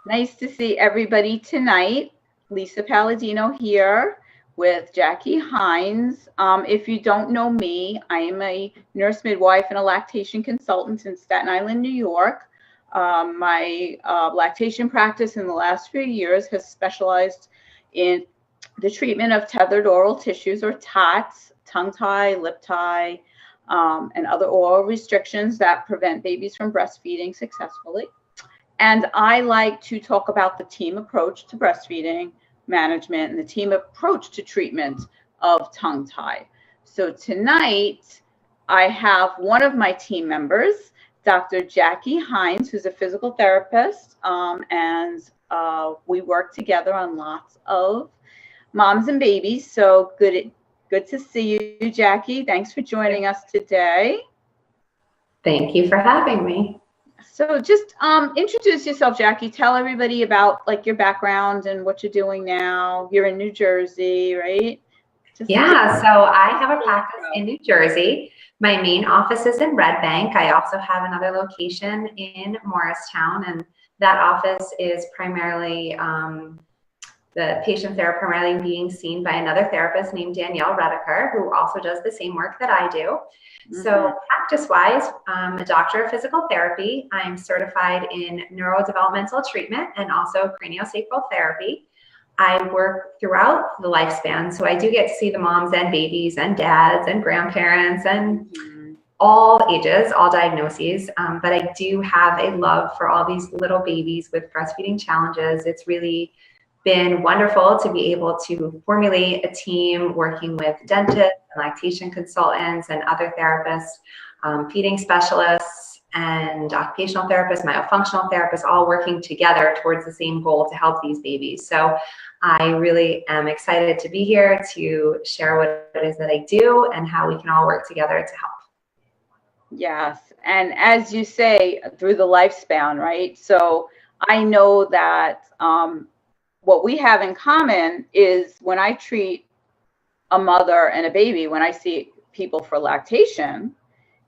Nice to see everybody tonight. Lisa Palladino here with Jackie Hines. If you don't know me, I am a nurse midwife and a lactation consultant in Staten Island, New York. My lactation practice in the last few years has specialized in the treatment of tethered oral tissues, or Tots, tongue tie, lip tie, and other oral restrictions that prevent babies from breastfeeding successfully. And I like to talk about the team approach to breastfeeding management and the team approach to treatment of tongue tie. So tonight, I have one of my team members, Dr. Jackie Hines, who's a physical therapist, and we work together on lots of moms and babies. So good to see you, Jackie. Thanks for joining us today. Thank you for having me. So just introduce yourself, Jackie. Tell everybody about your background and what you're doing now. You're in New Jersey, right? So I have a practice in New Jersey. My main office is in Red Bank. I also have another location in Morristown, and that office is primarily the patients there are primarily being seen by another therapist named Danielle Redeker, who also does the same work that I do. So practice-wise, I'm a doctor of physical therapy. I'm certified in neurodevelopmental treatment and also CranioSacral Therapy. I work throughout the lifespan, so I do get to see the moms and babies and dads and grandparents and all ages, all diagnoses, but I do have a love for all these little babies with breastfeeding challenges. It's really been wonderful to be able to formulate a team working with dentists, lactation consultants, and other therapists, feeding specialists, and occupational therapists, myofunctional therapists, all working together towards the same goal to help these babies. So I really am excited to be here to share what it is that I do and how we can all work together to help. Yes, and as you say, through the lifespan, right? So I know that what we have in common is when I treat a mother and a baby, when I see people for lactation,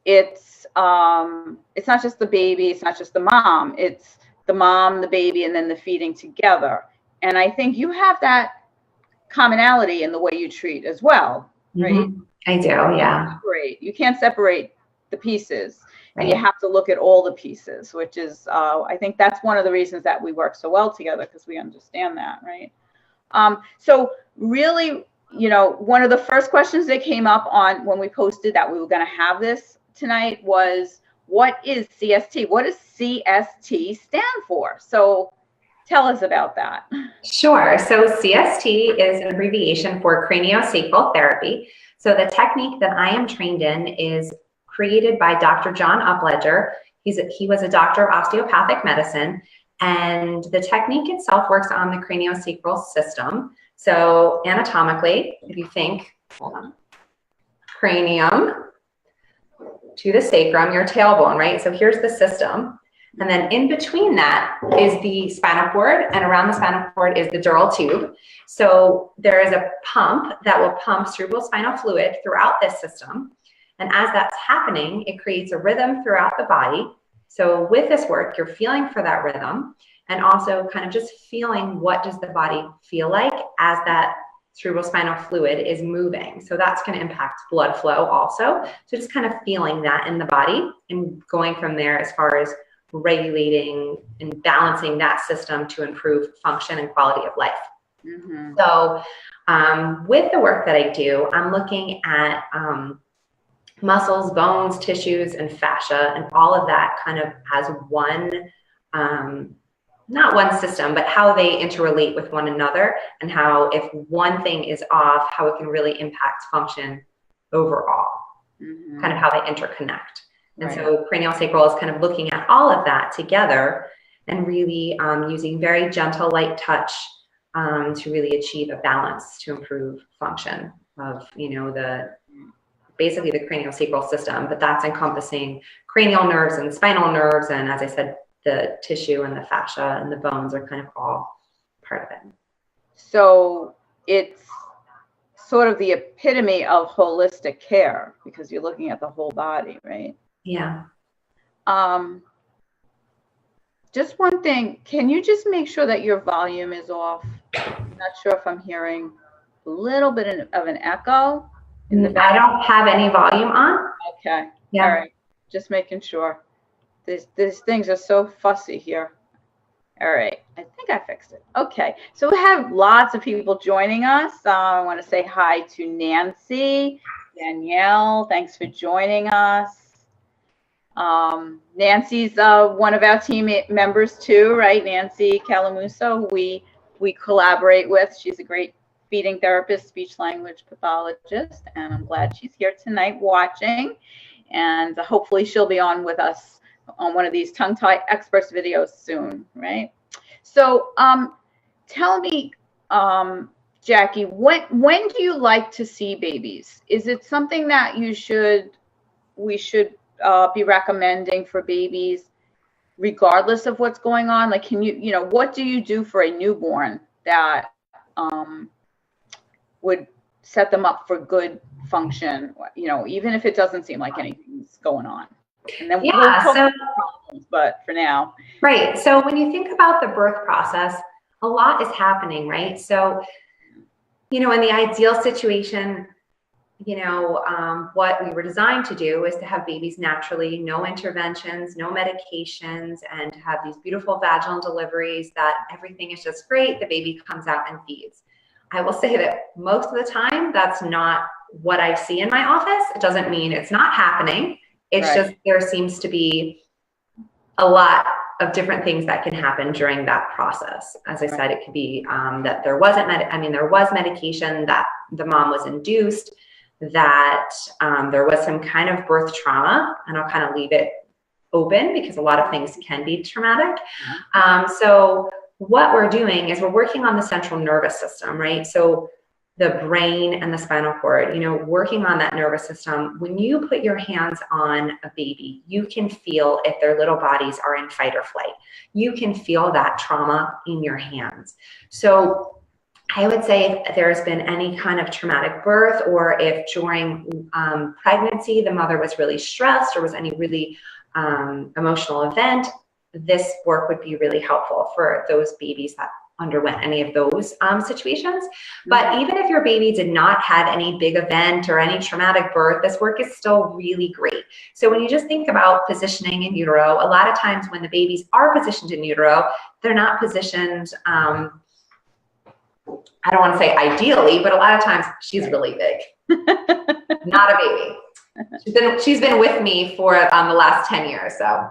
it's not just the baby, it's not just the mom, it's the mom, the baby, and then the feeding together. And I think you have that commonality in the way you treat as well, right? I do, yeah. You can't separate the pieces. Right. And you have to look at all the pieces, which is, I think that's one of the reasons that we work so well together, because we understand that, right? So really, one of the first questions that came up on when we posted that we were going to have this tonight was, what is CST? What does CST stand for? So tell us about that. Sure. So CST is an abbreviation for CranioSacral Therapy. So the technique that I am trained in is created by Dr. John Upledger. He was a doctor of osteopathic medicine, and the technique itself works on the craniosacral system. So anatomically, if you think, hold on, cranium to the sacrum, your tailbone, right? So here's the system. And then in between that is the spinal cord, and around the spinal cord is the dural tube. So there is a pump that will pump cerebrospinal fluid throughout this system. And as that's happening, it creates a rhythm throughout the body. So with this work, you're feeling for that rhythm, and also kind of just feeling what does the body feel like as that cerebrospinal fluid is moving. So that's going to impact blood flow also. So just kind of feeling that in the body and going from there as far as regulating and balancing that system to improve function and quality of life. So with the work that I do, I'm looking at muscles, bones, tissues, and fascia, and all of that kind of as one, not one system, but how they interrelate with one another, and how if one thing is off, how it can really impact function overall, kind of how they interconnect. And so craniosacral is kind of looking at all of that together and really using very gentle, light touch to really achieve a balance to improve function of, basically the craniosacral system, but that's encompassing cranial nerves and spinal nerves. And as I said, the tissue and the fascia and the bones are kind of all part of it. So it's sort of the epitome of holistic care, because you're looking at the whole body, right? Yeah. Just one thing, can you just make sure that your volume is off? I'm not sure if I'm hearing a little bit of an echo in the back. I don't have any volume on. Okay. Yeah. All right. Just making sure. These things are so fussy here. All right. I think I fixed it. Okay. So we have lots of people joining us. I want to say hi to Nancy, Danielle. Thanks for joining us. Nancy's one of our team members too, right? Nancy Calamuso, we collaborate with. She's a great feeding therapist, speech language pathologist, and I'm glad she's here tonight watching. And hopefully she'll be on with us on one of these tongue-tie experts videos soon, right? So tell me, Jackie, when do you like to see babies? Is it something that we should be recommending for babies regardless of what's going on? Like, can you know, what do you do for a newborn that would set them up for good function, you know, even if it doesn't seem like anything's going on? And then we'll talk about problems, but for now. Right. So when you think about the birth process, a lot is happening, right? So, you know, in the ideal situation, you know, what we were designed to do is to have babies naturally, no interventions, no medications, and to have these beautiful vaginal deliveries that everything is just great. The baby comes out and feeds. I will say that most of the time, that's not what I see in my office. It doesn't mean it's not happening. It's just there seems to be a lot of different things that can happen during that process. As I said, it could be that there wasn't there was medication, that the mom was induced, that there was some kind of birth trauma, and I'll kind of leave it open because a lot of things can be traumatic. So what we're doing is we're working on the central nervous system, right? So the brain and the spinal cord, you know, working on that nervous system. When you put your hands on a baby, you can feel if their little bodies are in fight or flight. You can feel that trauma in your hands. So I would say if there's been any kind of traumatic birth, or if during pregnancy the mother was really stressed or was any really emotional event, this work would be really helpful for those babies that underwent any of those situations. But even if your baby did not have any big event or any traumatic birth, this work is still really great. So when you just think about positioning in utero, a lot of times when the babies are positioned in utero, they're not positioned, I don't want to say ideally, but a lot of times she's really big, not a baby. She's been with me for the last 10 years, so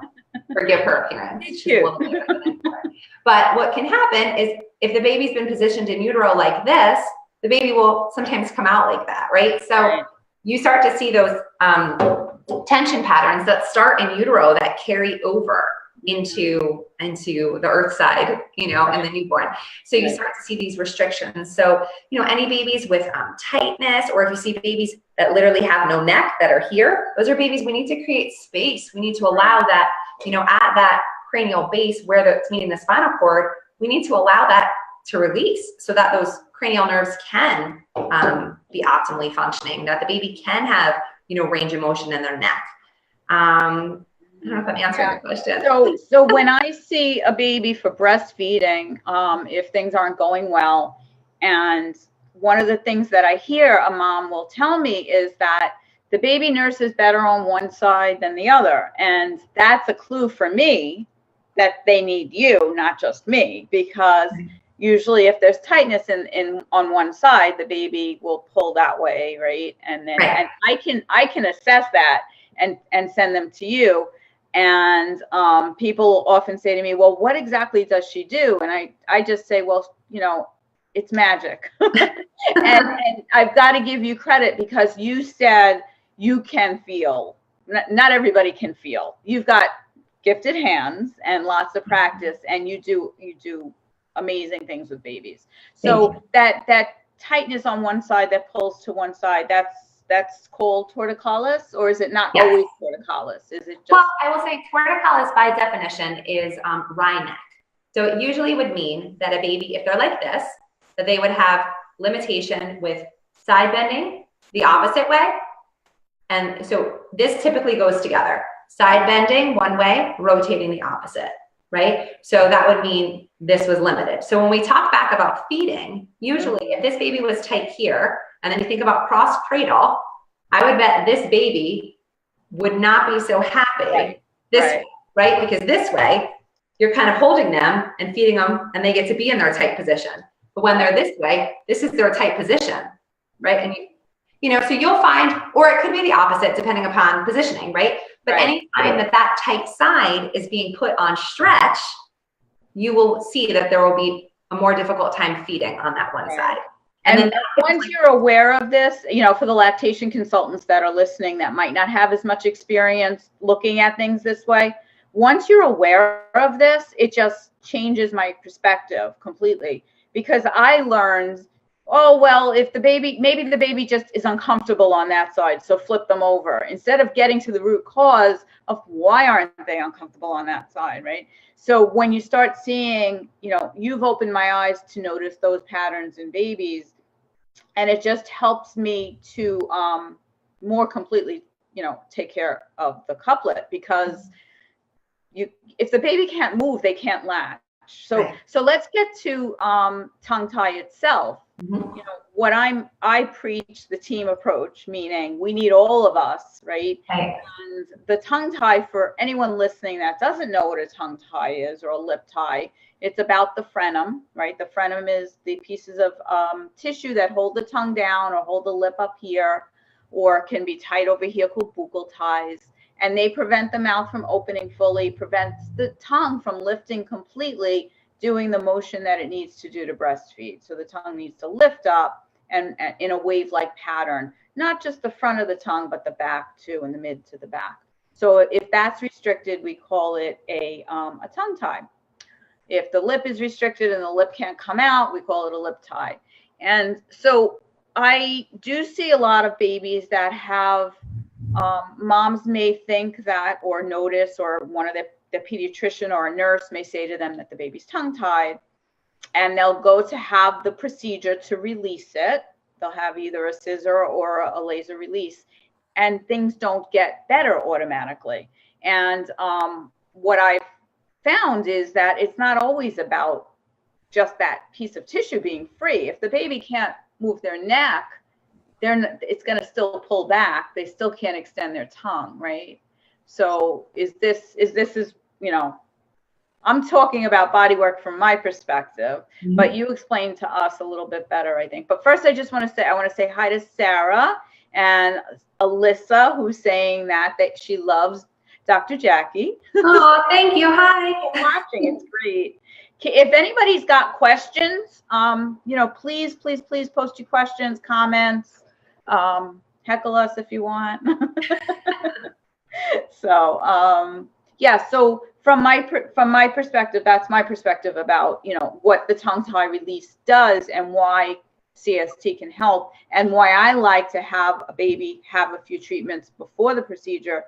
forgive her appearance. She's a little bigger than her. But what can happen is if the baby's been positioned in utero like this, the baby will sometimes come out like that, right? So you start to see those tension patterns that start in utero that carry over into the earth side, you know, and the newborn. So you start to see these restrictions. So, you know, any babies with tightness, or if you see babies that literally have no neck that are here, those are babies we need to create space. We need to allow that, you know, at that cranial base where it's meeting the spinal cord, we need to allow that to release so that those cranial nerves can be optimally functioning, that the baby can have, you know, range of motion in their neck. I don't know if I'm answering your question. So when I see a baby for breastfeeding, if things aren't going well, and one of the things that I hear a mom will tell me is that the baby nurse is better on one side than the other. And that's a clue for me that they need you, not just me, because usually if there's tightness on one side, the baby will pull that way, right? And then and I can assess that and send them to you. And people often say to me, well, what exactly does she do? And I just say, well, you know, it's magic. and I've got to give you credit because you said you can feel. Not everybody can feel. You've got gifted hands and lots of practice, and you do amazing things with babies. So that tightness on one side that pulls to one side, that's called torticollis, or is it not always torticollis? Is it just? Well, I will say torticollis by definition is wry neck. So it usually would mean that a baby, if they're like this, that they would have limitation with side bending the opposite way. And so this typically goes together. Side bending one way, rotating the opposite. right? So that would mean this was limited. So when we talk back about feeding, usually if this baby was tight here, and then you think about cross cradle, I would bet this baby would not be so happy this way, right? Because this way, you're kind of holding them and feeding them, and they get to be in their tight position. But when they're this way, this is their tight position, right? And you know, so you'll find, or it could be the opposite depending upon positioning, right? But anytime that tight side is being put on stretch, you will see that there will be a more difficult time feeding on that one side. And then once you're aware of this, you know, for the lactation consultants that are listening that might not have as much experience looking at things this way, once you're aware of this, it just changes my perspective completely. Because I learned, oh, well, if the baby, maybe the baby just is uncomfortable on that side, so flip them over. Instead of getting to the root cause of why aren't they uncomfortable on that side, right? So when you start seeing, you know, you've opened my eyes to notice those patterns in babies, and it just helps me to more completely, you know, take care of the couplet, because if the baby can't move, they can't latch. So so let's get to tongue tie itself. You know, I preach the team approach, meaning we need all of us, right? And the tongue tie, for anyone listening that doesn't know what a tongue tie is, or a lip tie, it's about the frenum, right? The frenum is the pieces of tissue that hold the tongue down or hold the lip up here, or can be tight over here, called buccal ties. And they prevent the mouth from opening fully, prevents the tongue from lifting completely, doing the motion that it needs to do to breastfeed. So the tongue needs to lift up and in a wave-like pattern, not just the front of the tongue, but the back too, and the mid to the back. So if that's restricted, we call it a tongue tie. If the lip is restricted and the lip can't come out, we call it a lip tie. And so I do see a lot of babies that have, moms may think that, or notice, or one of the pediatrician or a nurse may say to them that the baby's tongue tied, and they'll go to have the procedure to release it. They'll have either a scissor or a laser release, and things don't get better automatically. And what I've found is that it's not always about just that piece of tissue being free. If the baby can't move their neck, it's going to still pull back. They still can't extend their tongue, right? So is this, you know, I'm talking about Bodywork from my perspective, but you explained to us a little bit better, I think. But first, I want to say hi to Sarah and Alyssa, who's saying that she loves Dr. Jackie. Oh, thank you. Hi. Watching, it's great. If anybody's got questions, you know, please post your questions, comments, heckle us if you want. So, yeah, so from my perspective, that's my perspective about, you know, what the tongue tie release does and why CST can help, and why I like to have a baby have a few treatments before the procedure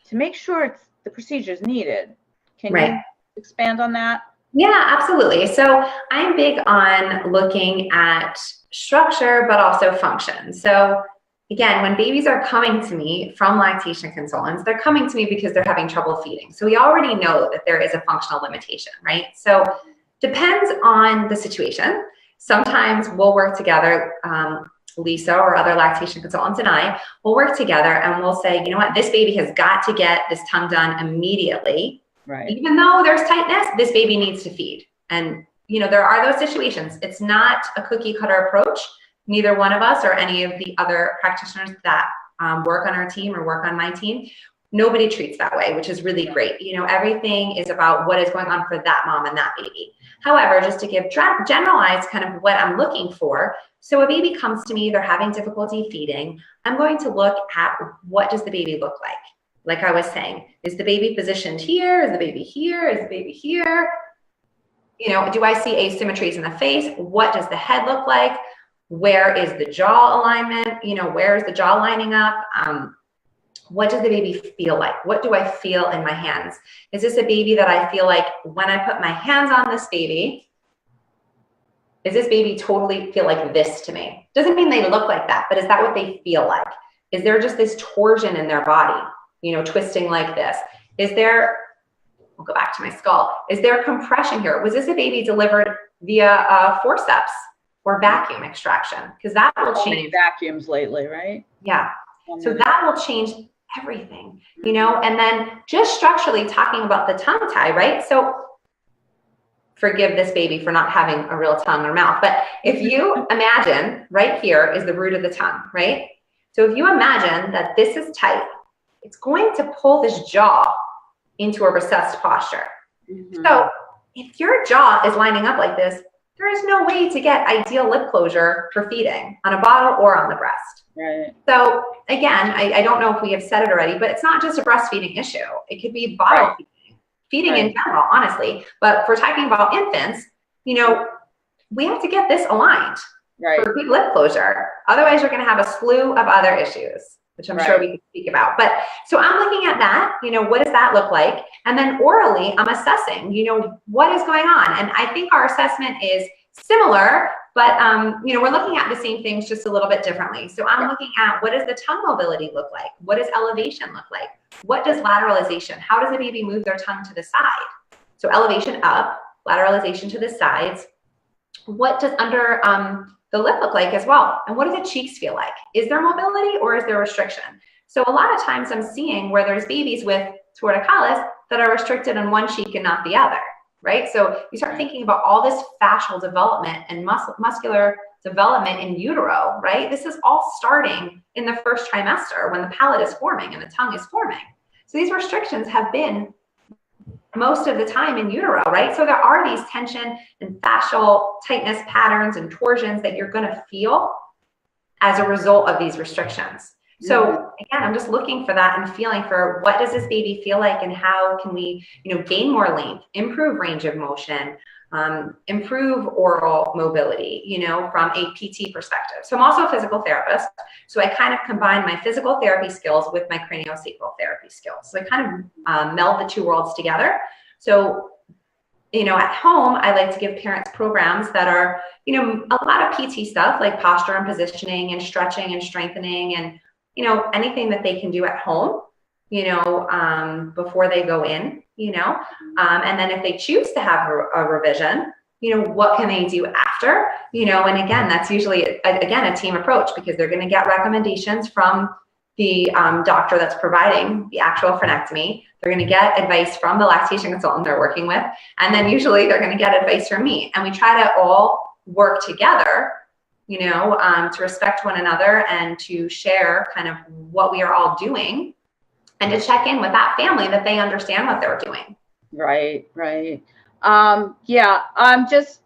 to make sure the procedure is needed. Can you expand on that? Yeah, absolutely. So I'm big on looking at structure, but also function. So again, when babies are coming to me from lactation consultants, they're coming to me because they're having trouble feeding. So we already know that there is a functional limitation, right? So depends on the situation. Sometimes we'll work together, Lisa or other lactation consultants and I will work together and we'll say, you know what, this baby has got to get this tongue done immediately. Right. Even though there's tightness, this baby needs to feed. And, you know, there are those situations. It's not a cookie cutter approach. Neither one of us or any of the other practitioners that work on our team or work on my team, nobody treats that way, which is really great. You know, everything is about what is going on for that mom and that baby. However, just to give generalized kind of what I'm looking for. So a baby comes to me, they're having difficulty feeding. I'm going to look at what does the baby look like? Like I was saying, is the baby positioned here? Is the baby here? Is the baby here? You know, do I see asymmetries in the face? What does the head look like? Where is the jaw alignment? You know, where is the jaw lining up? What does the baby feel like? What do I feel in my hands? Is this a baby that I feel like when I put my hands on this baby, is this baby totally feel like this to me? Doesn't mean they look like that, but is that what they feel like? Is there just this torsion in their body? You know, twisting like this? Is there I'll go back to my skull. Is there compression here? Was this a baby delivered via forceps or vacuum extraction? Because that will change. Many vacuums lately, right? Yeah. So that will change everything, you know, and then just structurally talking about the tongue tie, right? So forgive this baby for not having a real tongue or mouth, but if you imagine right here is the root of the tongue, right? So if you imagine that this is tight, it's going to pull this jaw into a recessed posture. So if your jaw is lining up like this, there is no way to get ideal lip closure for feeding on a bottle or on the breast. Right. So again, I don't know if we have said it already, but it's not just a breastfeeding issue. It could be bottle feeding in general, honestly. But if we're talking about infants, you know, we have to get this aligned for good lip closure. Otherwise, you're going to have a slew of other issues, which I'm sure we can speak about. But so I'm looking at that, you know, what does that look like? And then orally, I'm assessing, you know, what is going on? And I think our assessment is similar, but, you know, we're looking at the same things just a little bit differently. So I'm looking at what does the tongue mobility look like? What does elevation look like? What does lateralization? How does the baby move their tongue to the side? So elevation up, lateralization to the sides. What does under the lip look like as well? And what do the cheeks feel like? Is there mobility or is there restriction? So a lot of times I'm seeing where there's babies with torticollis that are restricted on one cheek and not the other, right? So you start thinking about all this fascial development and muscular development in utero, right? This is all starting in the first trimester when the palate is forming and the tongue is forming. So these restrictions have been most of the time in utero, right? So there are these tension and fascial tightness patterns and torsions that you're going to feel as a result of these restrictions. So again, I'm just looking for that and feeling for what does this baby feel like and how can we, you know, gain more length, improve range of motion, improve oral mobility, you know, from a PT perspective. So I'm also a physical therapist. So I kind of combine my physical therapy skills with my craniosacral therapy skills. So I kind of meld the two worlds together. So, you know, at home, I like to give parents programs that are, you know, a lot of PT stuff like posture and positioning and stretching and strengthening and, you know, anything that they can do at home, you know, before they go in, you know, and then if they choose to have a revision, you know, what can they do after, you know, and again, that's usually, again, a team approach because they're going to get recommendations from the doctor that's providing the actual frenectomy. They're going to get advice from the lactation consultant they're working with. And then usually they're going to get advice from me. And we try to all work together, you know, to respect one another and to share kind of what we are all doing and to check in with that family that they understand what they're doing. Right. Just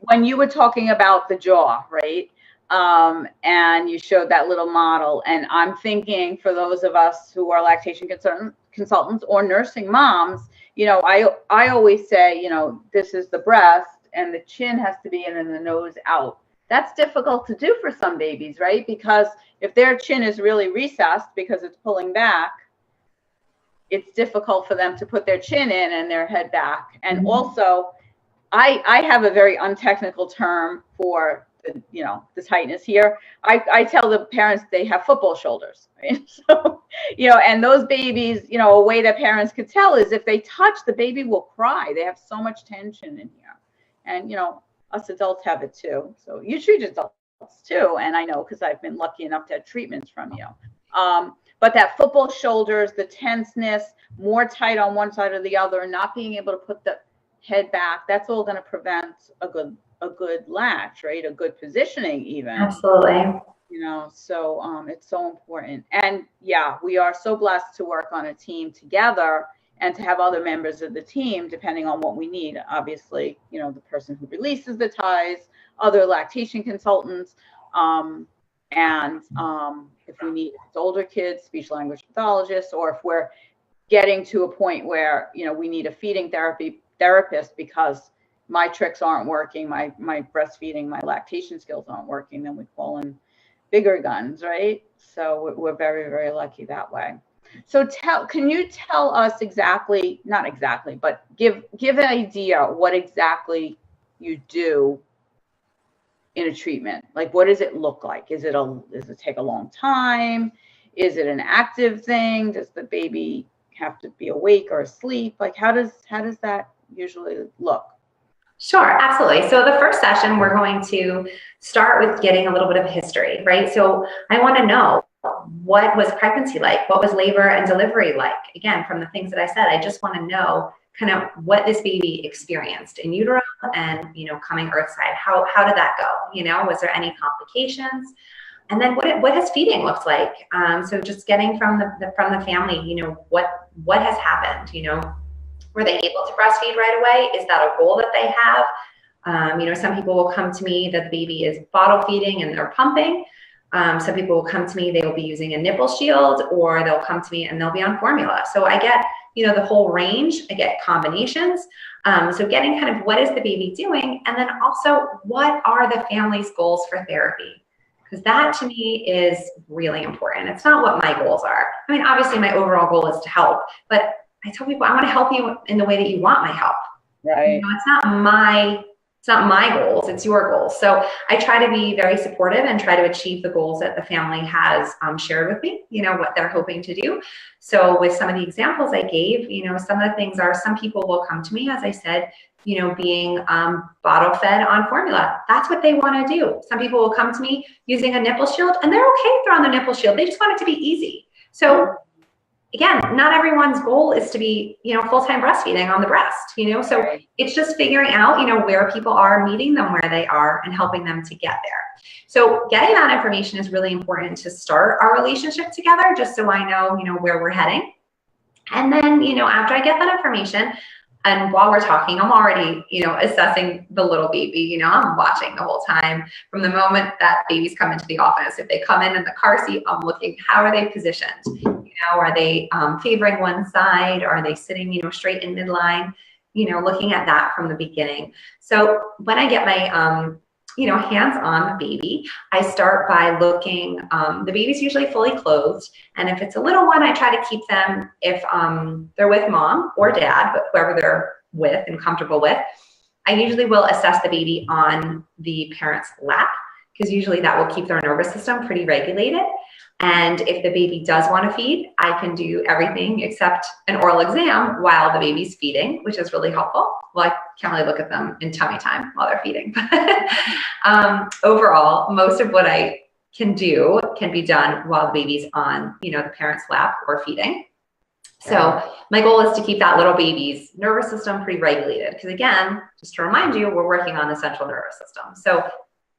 when you were talking about the jaw, right? And you showed that little model, and I'm thinking for those of us who are lactation consultants or nursing moms, you know, I always say, you know, this is the breast and the chin has to be in and the nose out. That's difficult to do for some babies, right? Because if their chin is really recessed because it's pulling back, it's difficult for them to put their chin in and their head back. And also, I have a very untechnical term for the, you know, the tightness here. I tell the parents they have football shoulders, right? So, you know, and those babies, you know, a way that parents could tell is if they touch, the baby will cry. They have so much tension in here. And, you know, us adults have it too. So you treat adults too. And I know because I've been lucky enough to have treatments from you. But that football shoulders, the tenseness, more tight on one side or the other, and not being able to put the head back, that's all going to prevent a good latch, right? A good positioning even. Absolutely. You know, so it's so important. And yeah, we are so blessed to work on a team together and to have other members of the team, depending on what we need. Obviously, you know, the person who releases the ties, other lactation consultants, and if we need older kids, speech language pathologists, or if we're getting to a point where, you know, we need a feeding therapist because my tricks aren't working, my breastfeeding, my lactation skills aren't working, then we call in bigger guns, right? So we're very, very lucky that way. So can you tell us exactly, not exactly, but give an idea what exactly you do in a treatment? Like, what does it look like? Does it take a long time? Is it an active thing? Does the baby have to be awake or asleep? Like, how does that usually look? Sure, absolutely. So the first session, we're going to start with getting a little bit of history, right? So I want to know, what was pregnancy like? What was labor and delivery like? Again, from the things that I said, I just want to know kind of what this baby experienced in utero and, coming earthside. How did that go? Was there any complications? And then what has feeding looked like? So just getting from the family, what has happened? Were they able to breastfeed right away? Is that a goal that they have? Some people will come to me that the baby is bottle feeding and they're pumping. Some people will come to me, they will be using a nipple shield, or they'll come to me and they'll be on formula. So I get, the whole range. I get combinations. So getting kind of what is the baby doing? And then also, what are the family's goals for therapy? Because that to me is really important. It's not what my goals are. I mean, obviously my overall goal is to help, but I tell people I want to help you in the way that you want my help. Right. It's not my goals, it's your goals. So I try to be very supportive and try to achieve the goals that the family has shared with me, what they're hoping to do. So with some of the examples I gave, some of the things are, some people will come to me, as I said, being bottle fed on formula. That's what they want to do. Some people will come to me using a nipple shield and they're okay if they're on the nipple shield. They just want it to be easy. So again, not everyone's goal is to be, full-time breastfeeding on the breast, so it's just figuring out, where people are, meeting them where they are and helping them to get there. So getting that information is really important to start our relationship together, just so I know, where we're heading. And then, after I get that information, and while we're talking, I'm already, assessing the little baby. I'm watching the whole time from the moment that babies come into the office. If they come in the car seat, I'm looking, how are they positioned? Are they favoring one side? Are they sitting, straight in midline? Looking at that from the beginning. So when I get my, hands on the baby, I start by looking, the baby's usually fully clothed. And if it's a little one, I try to keep them, if they're with mom or dad, but whoever they're with and comfortable with, I usually will assess the baby on the parent's lap, because usually that will keep their nervous system pretty regulated. And if the baby does want to feed, I can do everything except an oral exam while the baby's feeding, which is really helpful. Well, I can't really look at them in tummy time while they're feeding. Overall, most of what I can do can be done while the baby's on, the parent's lap or feeding. So my goal is to keep that little baby's nervous system pretty regulated. Because again, just to remind you, we're working on the central nervous system. So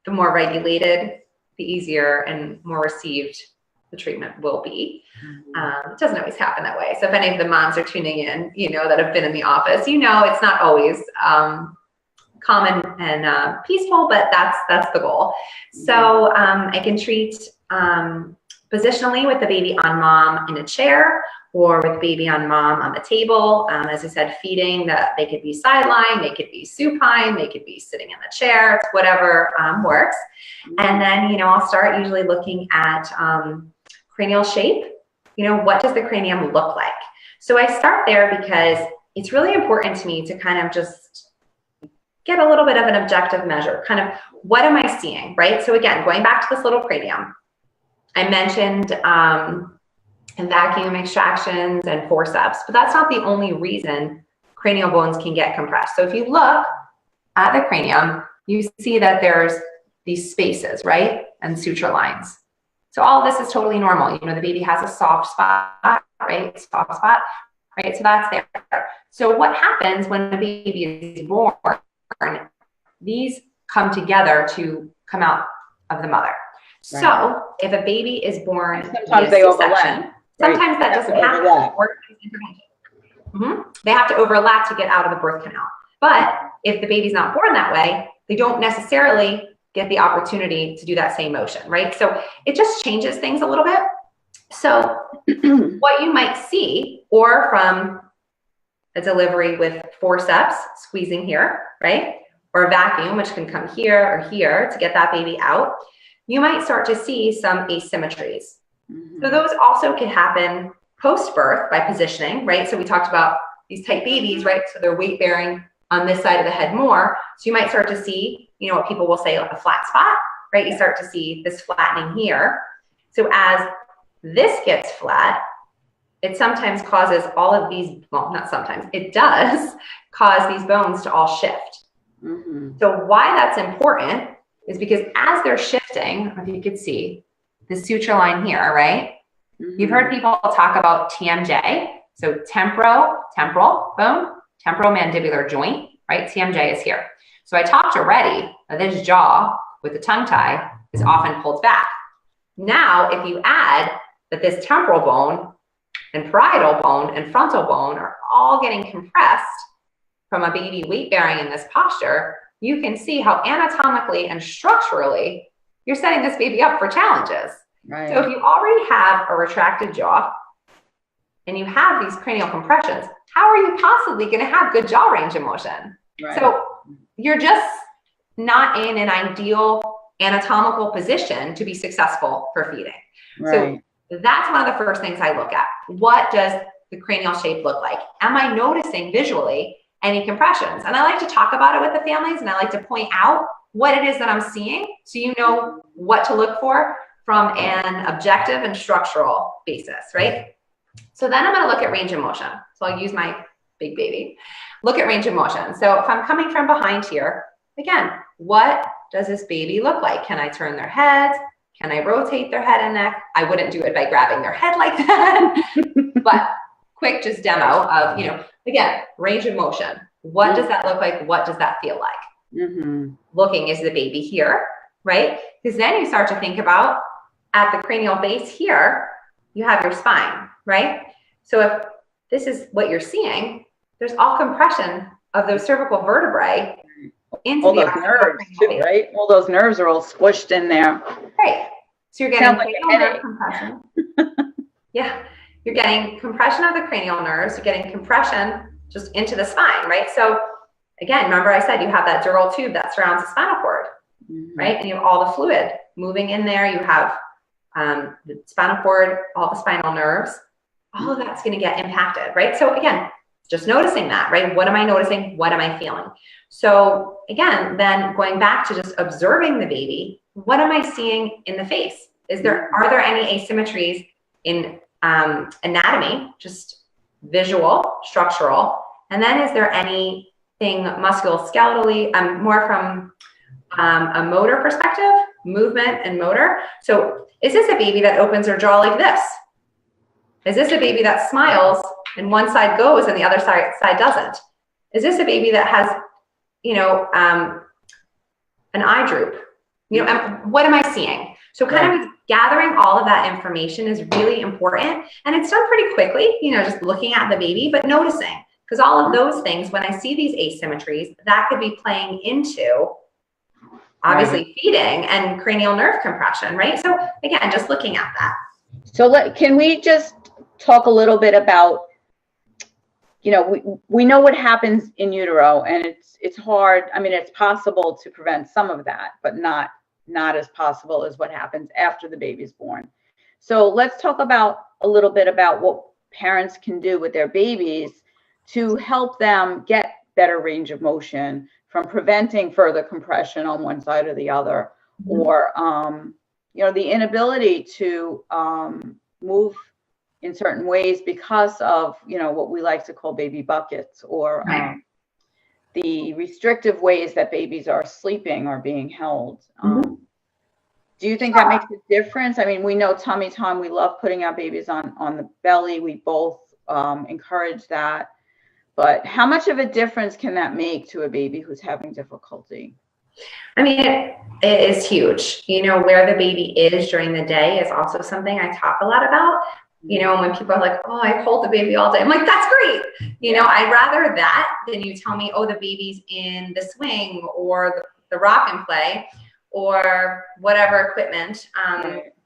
the more regulated, the easier and more received the treatment will be. It doesn't always happen that way. So if any of the moms are tuning in, that have been in the office, it's not always common and peaceful, but that's the goal. So I can treat positionally with the baby on mom in a chair, or with baby on mom on the table. As I said, feeding, that they could be sideline, they could be supine, they could be sitting in the chair, it's whatever works. And then, I'll start usually looking at cranial shape. What does the cranium look like? So I start there because it's really important to me to kind of just get a little bit of an objective measure, kind of what am I seeing, right? So again, going back to this little cranium, I mentioned vacuum extractions and forceps, but that's not the only reason cranial bones can get compressed. So if you look at the cranium, you see that there's these spaces, right? And suture lines. So all of this is totally normal. The baby has a soft spot, right? Soft spot, right? So that's there. So what happens when a baby is born? These come together to come out of the mother. Right. So if a baby is born, sometimes they overlap. Sometimes that doesn't happen. They have to overlap to get out of the birth canal. But if the baby's not born that way, they don't necessarily get the opportunity to do that same motion, right? So it just changes things a little bit. So what you might see, or from a delivery with forceps, squeezing here, right? Or a vacuum, which can come here or here to get that baby out, you might start to see some asymmetries. So those also can happen post-birth by positioning, right? So we talked about these tight babies, right? So they're weight bearing on this side of the head more. So you might start to see, what people will say like a flat spot, right? You start to see this flattening here. So as this gets flat, it sometimes causes all of these, well, not sometimes, it does cause these bones to all shift. So why that's important is because as they're shifting, if you could see the suture line here, right? You've heard people talk about TMJ. So temporal bone, temporomandibular joint, right? TMJ is here. So I talked already that this jaw with the tongue tie is often pulled back. Now, if you add that this temporal bone and parietal bone and frontal bone are all getting compressed from a baby weight bearing in this posture, you can see how anatomically and structurally you're setting this baby up for challenges. Right. So if you already have a retracted jaw and you have these cranial compressions, how are you possibly going to have good jaw range of motion? Right. So you're just not in an ideal anatomical position to be successful for feeding. Right. So that's one of the first things I look at. What does the cranial shape look like? Am I noticing visually any compressions? And I like to talk about it with the families, and I like to point out what it is that I'm seeing so you know what to look for from an objective and structural basis, right? So then I'm going to look at range of motion. So I'll use my big baby. Look at range of motion. So if I'm coming from behind here, again, what does this baby look like? Can I turn their head? Can I rotate their head and neck? I wouldn't do it by grabbing their head like that, but quick just demo of, you know, again, range of motion. What does that look like? What does that feel like? Looking is the baby here, right? Because then you start to think about at the cranial base here, you have your spine, right? So if this is what you're seeing, there's all compression of those cervical vertebrae into all those nerves too, right? All those nerves are all squished in there. Right. So you're getting cranial nerve compression. Yeah. You're getting compression of the cranial nerves. You're getting compression just into the spine, right? So again, remember I said you have that dural tube that surrounds the spinal cord, right? And you have all the fluid moving in there. You have the spinal cord, all the spinal nerves. All of that's going to get impacted, right? So again, just noticing that, right? What am I noticing? What am I feeling? So again, then going back to just observing the baby, what am I seeing in the face? Are there any asymmetries in anatomy, just visual, structural? And then is there anything musculoskeletally, more from a motor perspective, movement and motor? So is this a baby that opens her jaw like this? Is this a baby that smiles and one side goes and the other side doesn't? Is this a baby that has, you know, an eye droop? You know, what am I seeing? So kind of gathering all of that information is really important. And it's done pretty quickly, you know, just looking at the baby, but noticing, because all of those things, when I see these asymmetries, that could be playing into obviously feeding and cranial nerve compression, right? So again, just looking at that. So can we just talk a little bit about, you know, we know what happens in utero, and it's hard. I mean, it's possible to prevent some of that, but not as possible as what happens after the baby's born. So let's talk about a little bit about what parents can do with their babies to help them get better range of motion from preventing further compression on one side or the other, or you know, the inability to move in certain ways because of, you know, what we like to call baby buckets, or the restrictive ways that babies are sleeping or being held. Do you think that makes a difference? I mean, we know tummy time, we love putting our babies on the belly. We both encourage that. But how much of a difference can that make to a baby who's having difficulty? I mean, it is huge. You know, where the baby is during the day is also something I talk a lot about. You know, when people are like, oh, I hold the baby all day. I'm like, that's great. You know, I'd rather that than you tell me, oh, the baby's in the swing or the rock and play or whatever equipment.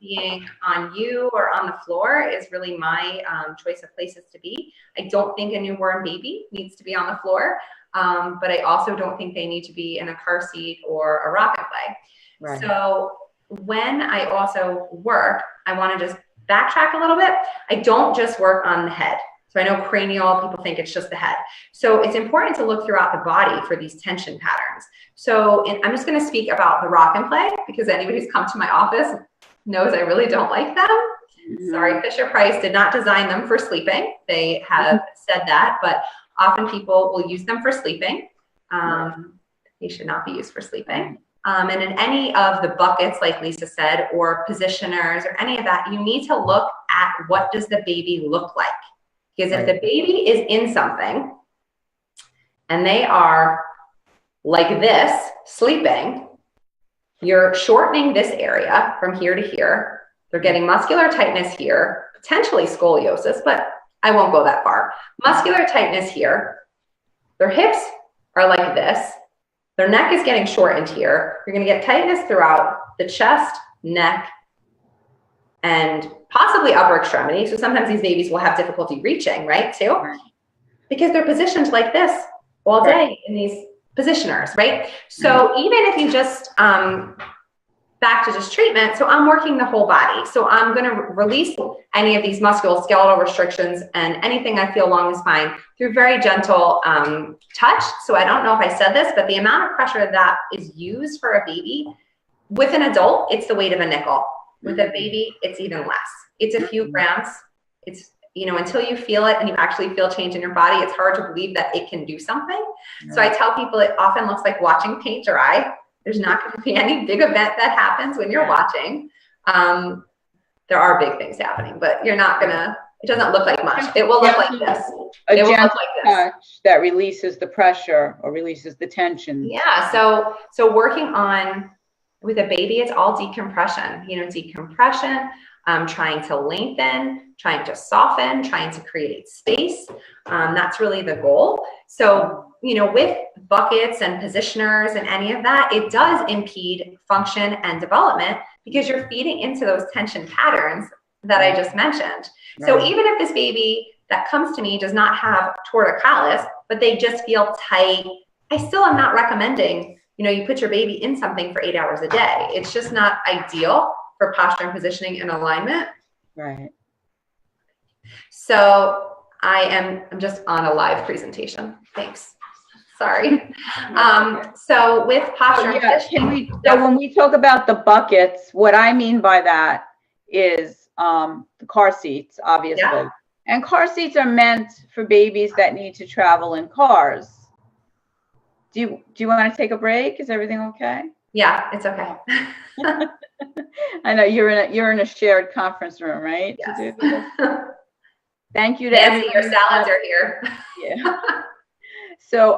Being on you or on the floor is really my choice of places to be. I don't think a newborn baby needs to be on the floor, but I also don't think they need to be in a car seat or a rock and play. Right. So when I also work, I want to just backtrack a little bit. I don't just work on the head. So I know cranial, people think it's just the head. So it's important to look throughout the body for these tension patterns. So I'm just going to speak about the rock and play because anybody who's come to my office knows I really don't like them. Sorry, Fisher-Price did not design them for sleeping. They have said that, but often people will use them for sleeping. They should not be used for sleeping. And in any of the buckets, like Lisa said, or positioners or any of that, you need to look at what does the baby look like. Because if the baby is in something and they are like this, sleeping, you're shortening this area from here to here. They're getting muscular tightness here, potentially scoliosis, but I won't go that far. Muscular tightness here. Their hips are like this. Their neck is getting shortened here. You're going to get tightness throughout the chest, neck, and possibly upper extremity. So sometimes these babies will have difficulty reaching, right, too? Because they're positioned like this all day in these positioners, right? So even if you just, back to just treatment, so I'm working the whole body. So I'm going to release any of these musculoskeletal restrictions and anything I feel along the spine through very gentle touch. So I don't know if I said this, but the amount of pressure that is used for a baby, with an adult, it's the weight of a nickel. With a baby, it's even less. It's a few grams. It's, you know, until you feel it and you actually feel change in your body, it's hard to believe that it can do something. So I tell people it often looks like watching paint dry. There's not going to be any big event that happens when you're watching. There are big things happening, but you're not going to, it doesn't look like much. It will look like this. It will look like this. Touch that releases the pressure or releases the tension. Yeah. So working on, with a baby, it's all decompression, you know, decompression, trying to lengthen, trying to soften, trying to create space. That's really the goal. So, you know, with buckets and positioners and any of that, it does impede function and development because you're feeding into those tension patterns that I just mentioned. So even if this baby that comes to me does not have torticollis, but they just feel tight, I still am not recommending, you know, you put your baby in something for 8 hours a day. It's just not ideal for posture and positioning and alignment. Right. So I'm just on a live presentation. Thanks. Sorry. So with posture and positioning. So when we talk about the buckets, what I mean by that is the car seats, obviously. Yeah. And car seats are meant for babies that need to travel in cars. Do you want to take a break? Is everything okay? Yeah, it's okay. I know you're in a shared conference room, right? Yes. Thank you to Nancy, your salads are here. Yeah. So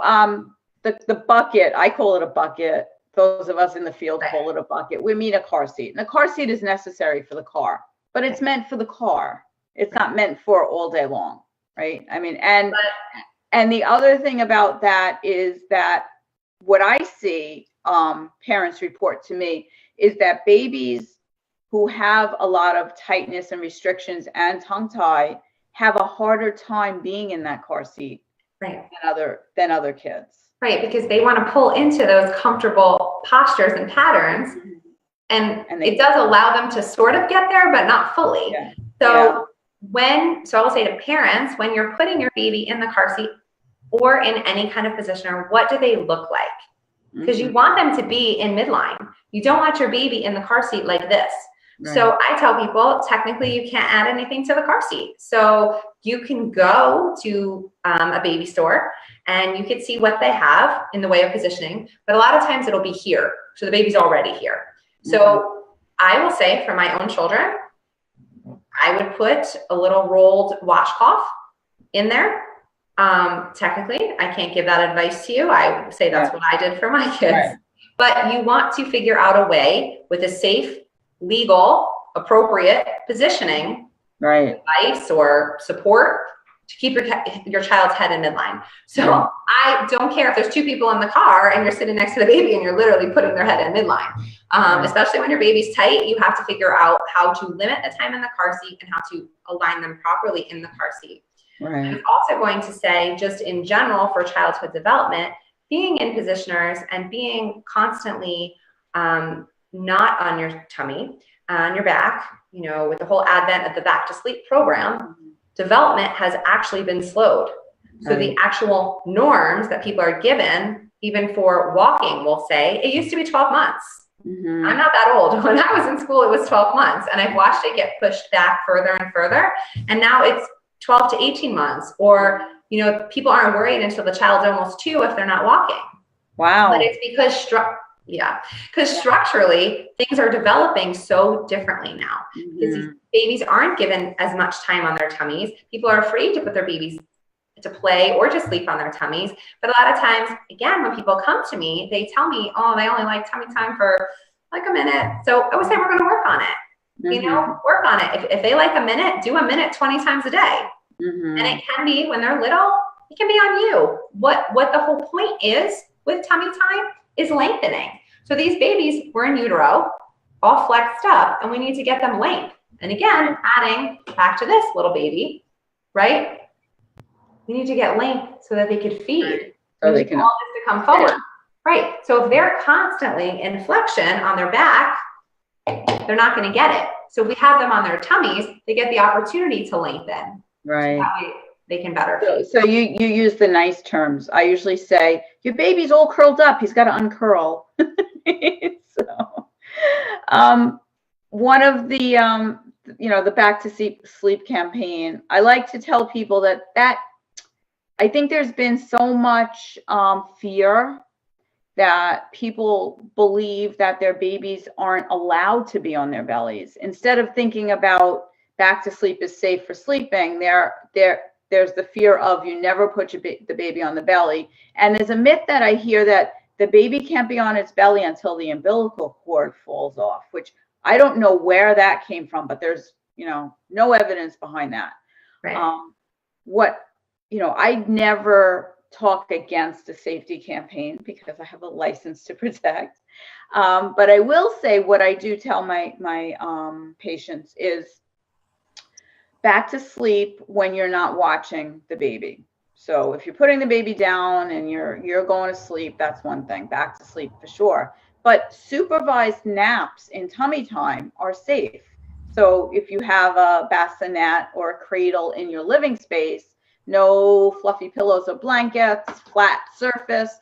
the bucket, I call it a bucket. Those of us in the field call it a bucket. We mean a car seat. And a car seat is necessary for the car, but it's meant for the car. It's not meant for all day long, right? I mean, and the other thing about that is that what I see parents report to me is that babies who have a lot of tightness and restrictions and tongue tie have a harder time being in that car seat than other kids. Right, because they want to pull into those comfortable postures and patterns, and it does allow them to sort of get there, but not fully. Yeah. So so I will say to parents, when you're putting your baby in the car seat or in any kind of positioner, what do they look like? Because you want them to be in midline. You don't want your baby in the car seat like this. Right. So I tell people, technically, you can't add anything to the car seat. So you can go to a baby store and you can see what they have in the way of positioning. But a lot of times it'll be here. So the baby's already here. So I will say for my own children, I would put a little rolled washcloth in there. Technically, I can't give that advice to you. I would say that's what I did for my kids. Right. But you want to figure out a way with a safe, legal, appropriate positioning, device or support to keep your child's head in midline. So I don't care if there's two people in the car and you're sitting next to the baby and you're literally putting their head in midline. Especially when your baby's tight, you have to figure out how to limit the time in the car seat and how to align them properly in the car seat. Right. I'm also going to say, just in general for childhood development, being in positioners and being constantly not on your tummy, on your back, you know, with the whole advent of the back to sleep program, development has actually been slowed. So the actual norms that people are given, even for walking, will say it used to be 12 months. I'm not that old. When I was in school, it was 12 months, and I've watched it get pushed back further and further. And now it's 12 to 18 months, or, you know, people aren't worried until the child's almost 2 if they're not walking. Wow. But it's because structurally things are developing so differently now. Because these babies aren't given as much time on their tummies. People are afraid to put their babies to play or to sleep on their tummies. But a lot of times, again, when people come to me, they tell me, oh, they only like tummy time for like a minute. So I would say we're going to work on it. You know, work on it. If they like a minute, do a minute 20 times a day. And it can be, when they're little, it can be on you. What the whole point is with tummy time is lengthening. So these babies were in utero, all flexed up, and we need to get them length. And again, adding back to this little baby, right? We need to get length so that they could feed. So they can all this to come forward. Right. So if they're constantly in flexion on their back, they're not going to get it. So if we have them on their tummies, they get the opportunity to lengthen. Right. So that way they can better feed. So you use the nice terms. I usually say, your baby's all curled up. He's got to uncurl. So, one of the, the Back to Sleep campaign, I like to tell people that I think there's been so much fear that people believe that their babies aren't allowed to be on their bellies. Instead of thinking about back to sleep is safe for sleeping, there's the fear of you never put the baby on the belly. And there's a myth that I hear that the baby can't be on its belly until the umbilical cord falls off, which I don't know where that came from, but there's, no evidence behind that. Right. I never talk against a safety campaign because I have a license to protect. But I will say what I do tell my patients is back to sleep when you're not watching the baby. So if you're putting the baby down and you're going to sleep, that's one thing. Back to sleep for sure. But supervised naps in tummy time are safe. So if you have a bassinet or a cradle in your living space, no fluffy pillows or blankets, flat surface,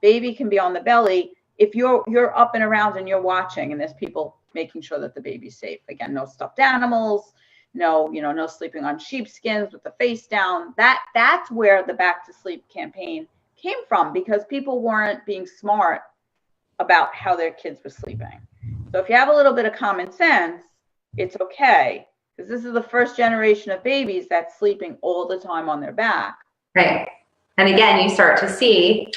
baby can be on the belly. If you're up and around and you're watching, and there's people making sure that the baby's safe. Again, no stuffed animals, no sleeping on sheepskins with the face down. That's where the Back to Sleep campaign came from, because people weren't being smart about how their kids were sleeping. So if you have a little bit of common sense, it's okay. Because this is the first generation of babies that's sleeping all the time on their back. Right. And again, you start to see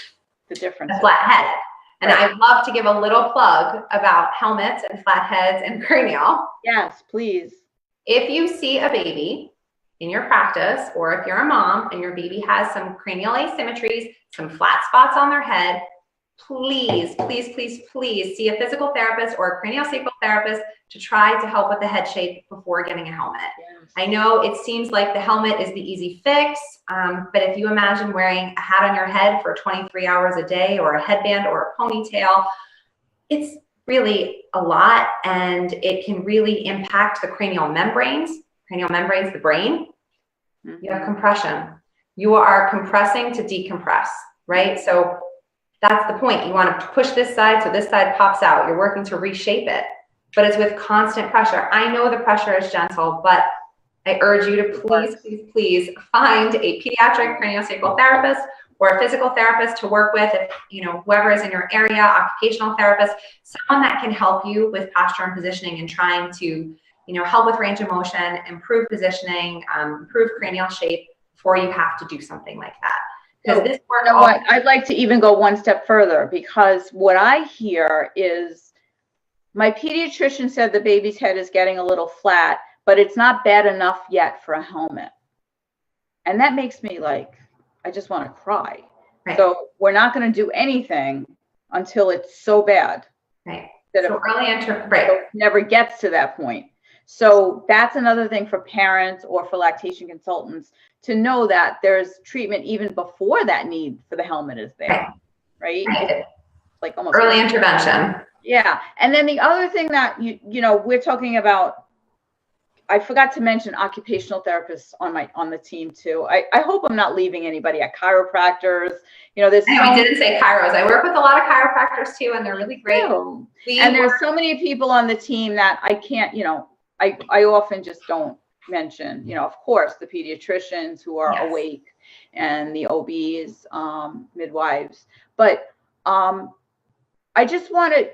the difference. The flat head. And right. I'd love to give a little plug about helmets and flat heads and cranial. Yes, please. If you see a baby in your practice, or if you're a mom and your baby has some cranial asymmetries, some flat spots on their head, please, please, please, please see a physical therapist or a craniosacral therapist to try to help with the head shape before getting a helmet. Yes. I know it seems like the helmet is the easy fix, but if you imagine wearing a hat on your head for 23 hours a day, or a headband or a ponytail, it's really a lot, and it can really impact the cranial membranes. Cranial membranes, the brain. Mm-hmm. You have compression. You are compressing to decompress, right? So that's the point. You want to push this side so this side pops out. You're working to reshape it, but it's with constant pressure. I know the pressure is gentle, but I urge you to please, please, please find a pediatric craniosacral therapist or a physical therapist to work with, if whoever is in your area, occupational therapist, someone that can help you with posture and positioning and trying to, help with range of motion, improve positioning, improve cranial shape before you have to do something like that. Because this work, I'd like to even go one step further, because what I hear is my pediatrician said the baby's head is getting a little flat, but it's not bad enough yet for a helmet. And that makes me I just want to cry. Right. So we're not going to do anything until it's so bad. Right. So early right. So it never gets to that point. So that's another thing for parents or for lactation consultants to know, that there's treatment even before that need for the helmet is there. Right. It's like almost early intervention. Yeah. And then the other thing that we're talking about I forgot to mention occupational therapists on the team too. I hope I'm not leaving anybody at chiropractors. You know, I didn't say chiros. I work with a lot of chiropractors too, and they're really great. And there's so many people on the team that I can't, you know, I often just don't mention, you know, of course, the pediatricians who are awake and the OBs, midwives. But I just want to,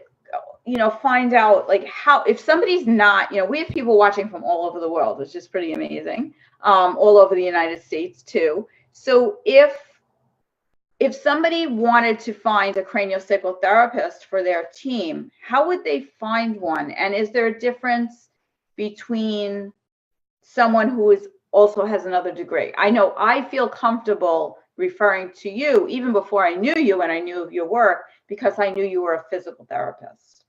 you know, find out like how, if somebody's not, you know, we have people watching from all over the world, which is pretty amazing, all over the United States too. So if somebody wanted to find a craniosacral therapist for their team, how would they find one? And is there a difference between someone who also has another degree? I know I feel comfortable referring to you even before I knew you and I knew of your work, because I knew you were a physical therapist.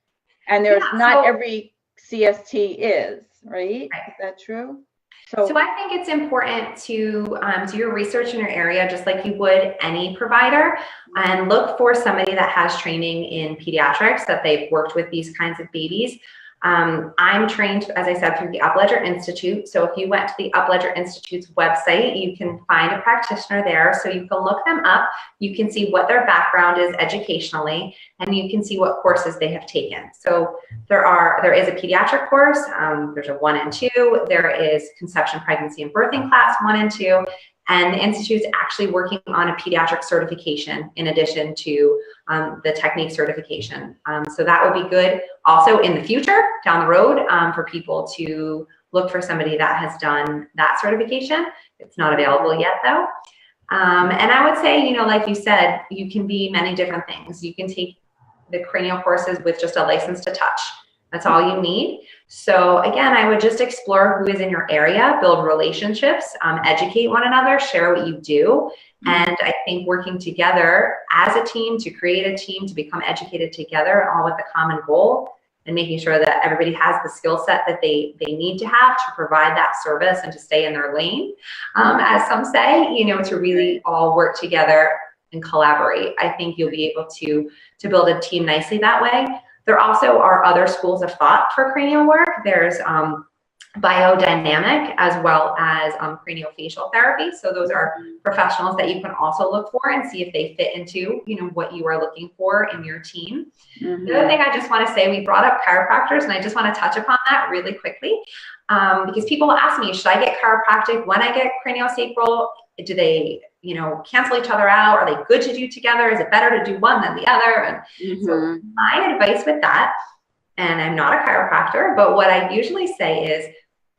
And there's not every CST is, right? Is that true? So I think it's important to do your research in your area, just like you would any provider, and look for somebody that has training in pediatrics, that they've worked with these kinds of babies. I'm trained, as I said, through the Upledger Institute. So if you went to the Upledger Institute's website, you can find a practitioner there. So you can look them up. You can see what their background is educationally, and you can see what courses they have taken. So there is a pediatric course. There's a 1 and 2. There is conception, pregnancy, and birthing class 1 and 2. And the Institute's actually working on a pediatric certification in addition to the technique certification. So that would be good also in the future, down the road, for people to look for somebody that has done that certification. It's not available yet though. And I would say, you know, like you said, you can be many different things. You can take the cranial courses with just a license to touch. That's all you need. So again, I would just explore who is in your area, build relationships, educate one another, share what you do. And I think working together as a team to create a team, to become educated together, all with a common goal, and making sure that everybody has the skill set that they need to have to provide that service and to stay in their lane, as some say, you know, to really all work together and collaborate. I think you'll be able to build a team nicely that way. There also are other schools of thought for cranial work. There's biodynamic as well as craniofacial therapy. So those are professionals that you can also look for and see if they fit into, you know, what you are looking for in your team. The other thing I just want to say, we brought up chiropractors, and I just want to touch upon that really quickly, because people ask me, should I get chiropractic when I get craniosacral? Do they, you know, cancel each other out? Are they good to do together? Is it better to do one than the other? And so my advice with that, and I'm not a chiropractor, but what I usually say is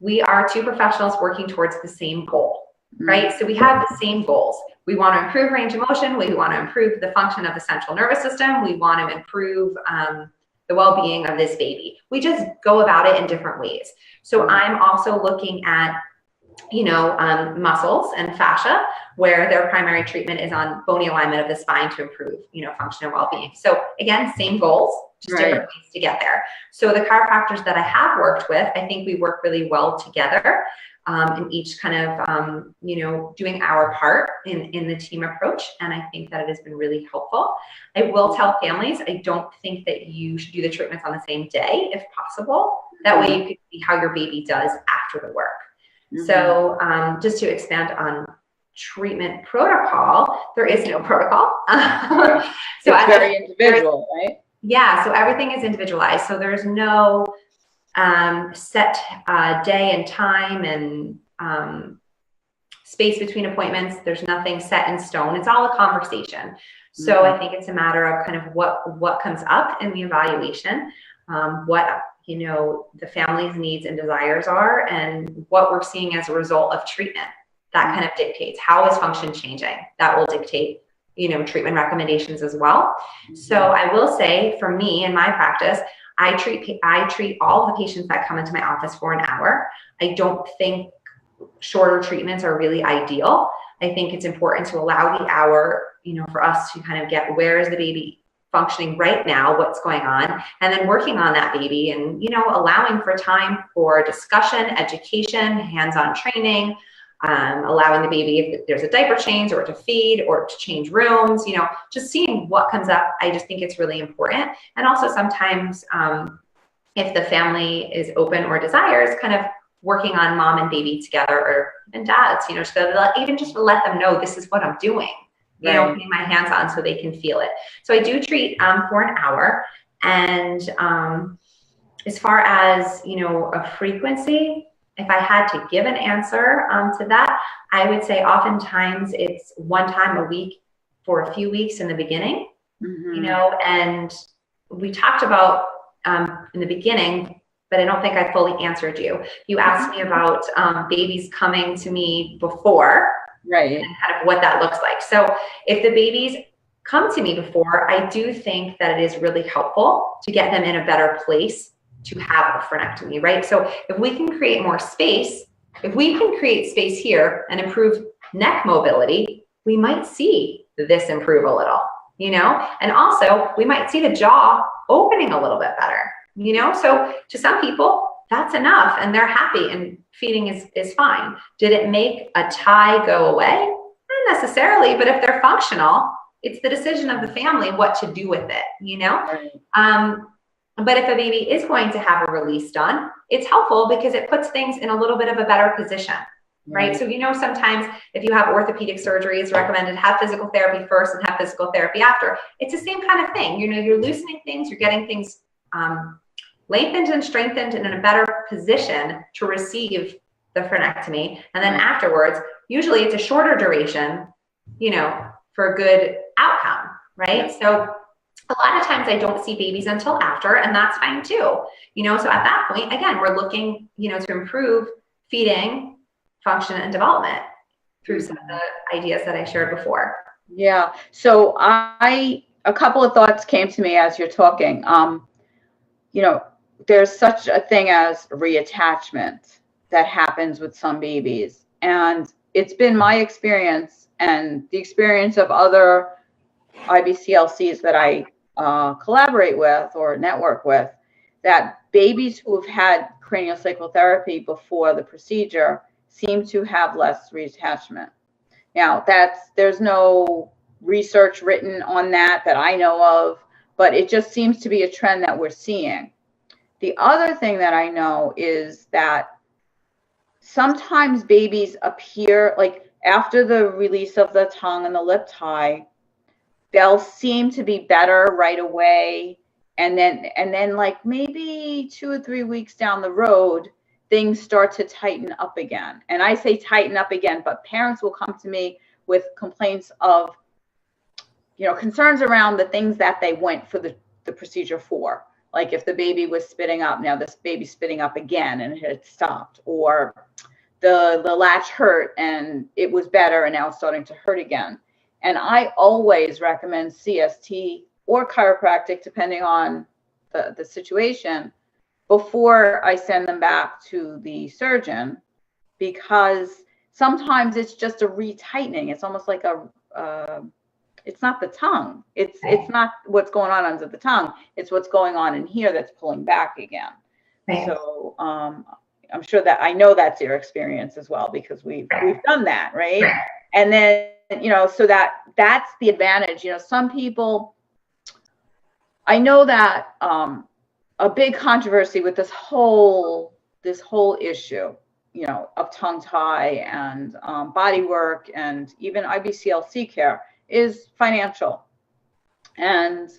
we are two professionals working towards the same goal, right? So we have the same goals. We want to improve range of motion. We want to improve the function of the central nervous system. We want to improve the well-being of this baby. We just go about it in different ways. So I'm also looking at, you know, muscles and fascia, where their primary treatment is on bony alignment of the spine to improve, you know, function and well-being. So again, same goals, just different ways to get there. So the chiropractors that I have worked with, I think we work really well together, in each kind of, you know, doing our part in the team approach. And I think that it has been really helpful. I will tell families, I don't think that you should do the treatments on the same day if possible. That way you can see how your baby does after the work. So just to expand on treatment protocol, there is no protocol. So it's very individual, right? Yeah, so everything is individualized. So there's no set day and time and space between appointments. There's nothing set in stone. It's all a conversation. So I think it's a matter of kind of what comes up in the evaluation, what, you know, the family's needs and desires are, and what we're seeing as a result of treatment. That kind of dictates how is function changing. That will dictate, you know, treatment recommendations as well. So I will say, for me in my practice, I treat all the patients that come into my office for an hour. I don't think shorter treatments are really ideal. I think it's important to allow the hour, you know, for us to kind of get where is the baby functioning right now, what's going on, and then working on that baby and, you know, allowing for time for discussion, education, hands-on training, allowing the baby, if there's a diaper change or to feed or to change rooms, you know, just seeing what comes up. I just think it's really important. And also sometimes if the family is open or desires, kind of working on mom and baby together, or even dads, you know, even just to let them know this is what I'm doing, you know, putting my hands on so they can feel it. So I do treat for an hour. And as far as, you know, a frequency, if I had to give an answer to that, I would say oftentimes it's one time a week for a few weeks in the beginning, you know, and we talked about in the beginning, but I don't think I fully answered you. You asked me about babies coming to me before, and kind of what that looks like. So if the babies come to me before, I do think that it is really helpful to get them in a better place to have a frenectomy, right? So if we can create more space, if we can create space here and improve neck mobility, we might see this improve a little, you know? And also we might see the jaw opening a little bit better, you know? So to some people, that's enough and they're happy and feeding is fine. Did it make a tie go away? Not necessarily, but if they're functional, it's the decision of the family what to do with it, you know? But if a baby is going to have a release done, it's helpful because it puts things in a little bit of a better position, right? So, you know, sometimes if you have orthopedic surgery, it's recommended have physical therapy first and have physical therapy after. It's the same kind of thing. You know, you're loosening things, you're getting things lengthened and strengthened and in a better position to receive the frenectomy. And then afterwards, usually it's a shorter duration, you know, for a good outcome, right? So a lot of times I don't see babies until after, and that's fine too. You know, so at that point, again, we're looking, you know, to improve feeding, function, and development through some of the ideas that I shared before. Yeah. So a couple of thoughts came to me as you're talking. You know, there's such a thing as reattachment that happens with some babies. And it's been my experience and the experience of other IBCLCs that I collaborate with or network with, that babies who have had craniosacral therapy before the procedure seem to have less reattachment. Now, there's no research written on that I know of, but it just seems to be a trend that we're seeing. The other thing that I know is that sometimes babies appear, like after the release of the tongue and the lip tie, they'll seem to be better right away. And then like maybe 2 or 3 weeks down the road, things start to tighten up again. And I say tighten up again, but parents will come to me with complaints of, you know, concerns around the things that they went for the procedure for. Like if the baby was spitting up, now this baby's spitting up again and it had stopped, or the latch hurt and it was better and now it's starting to hurt again. And I always recommend CST or chiropractic, depending on the situation, before I send them back to the surgeon, because sometimes it's just a retightening. It's almost like it's not the tongue. It's not what's going on under the tongue. It's what's going on in here that's pulling back again. So I'm sure that I know that's your experience as well, because we've done that, right? And then, you know, so that's the advantage. You know, some people, I know that a big controversy with this whole issue, you know, of tongue tie and bodywork and even IBCLC care is financial, and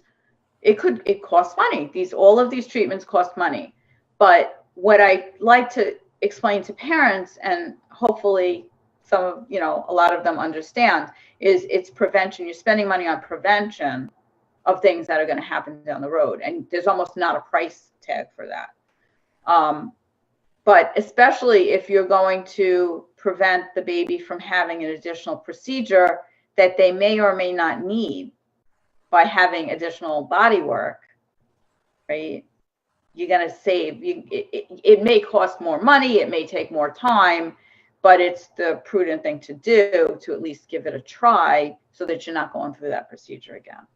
it costs money. All of these treatments cost money. But what I like to explain to parents, and hopefully a lot of them understand, is it's prevention. You're spending money on prevention of things that are going to happen down the road, and there's almost not a price tag for that. But especially if you're going to prevent the baby from having an additional procedure that they may or may not need by having additional body work, right? You're going to save. It may cost more money, it may take more time, but it's the prudent thing to do to at least give it a try so that you're not going through that procedure again.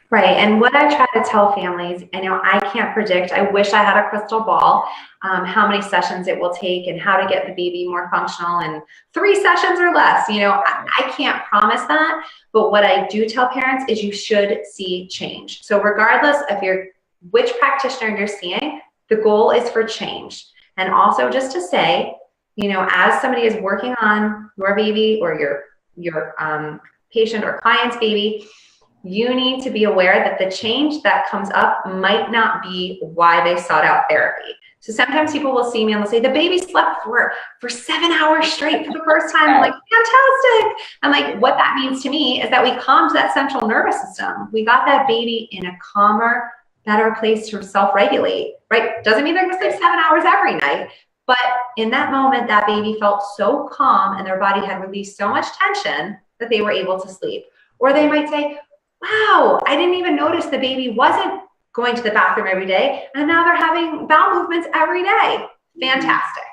Right. And what I try to tell families, I know I can't predict, I wish I had a crystal ball, how many sessions it will take and how to get the baby more functional in 3 sessions or less. You know, I can't promise that, but what I do tell parents is you should see change. So regardless of which practitioner you're seeing, the goal is for change. And also just to say, you know, as somebody is working on your baby or your patient or client's baby, you need to be aware that the change that comes up might not be why they sought out therapy. So sometimes people will see me and they'll say, the baby slept for 7 hours straight for the first time. I'm like, fantastic. I'm like, what that means to me is that we calmed that central nervous system. We got that baby in a calmer, better place to self-regulate, right? Doesn't mean they're going to sleep 7 hours every night, but in that moment, that baby felt so calm and their body had released so much tension that they were able to sleep. Or they might say, wow, I didn't even notice the baby wasn't going to the bathroom every day, and now they're having bowel movements every day. Fantastic.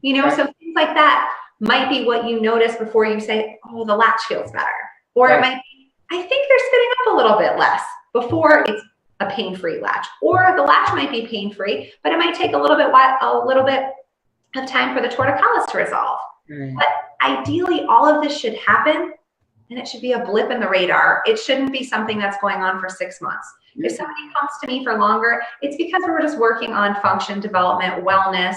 You know, so things like that might be what you notice before you say, oh, the latch feels better. Or it might be, I think they're sitting up a little bit less, before it's a pain-free latch. Or the latch might be pain-free, but it might take a little bit of time for the torticollis to resolve. But ideally, all of this should happen, and it should be a blip in the radar. It shouldn't be something that's going on for 6 months. If somebody comes to me for longer, it's because we're just working on function, development, wellness,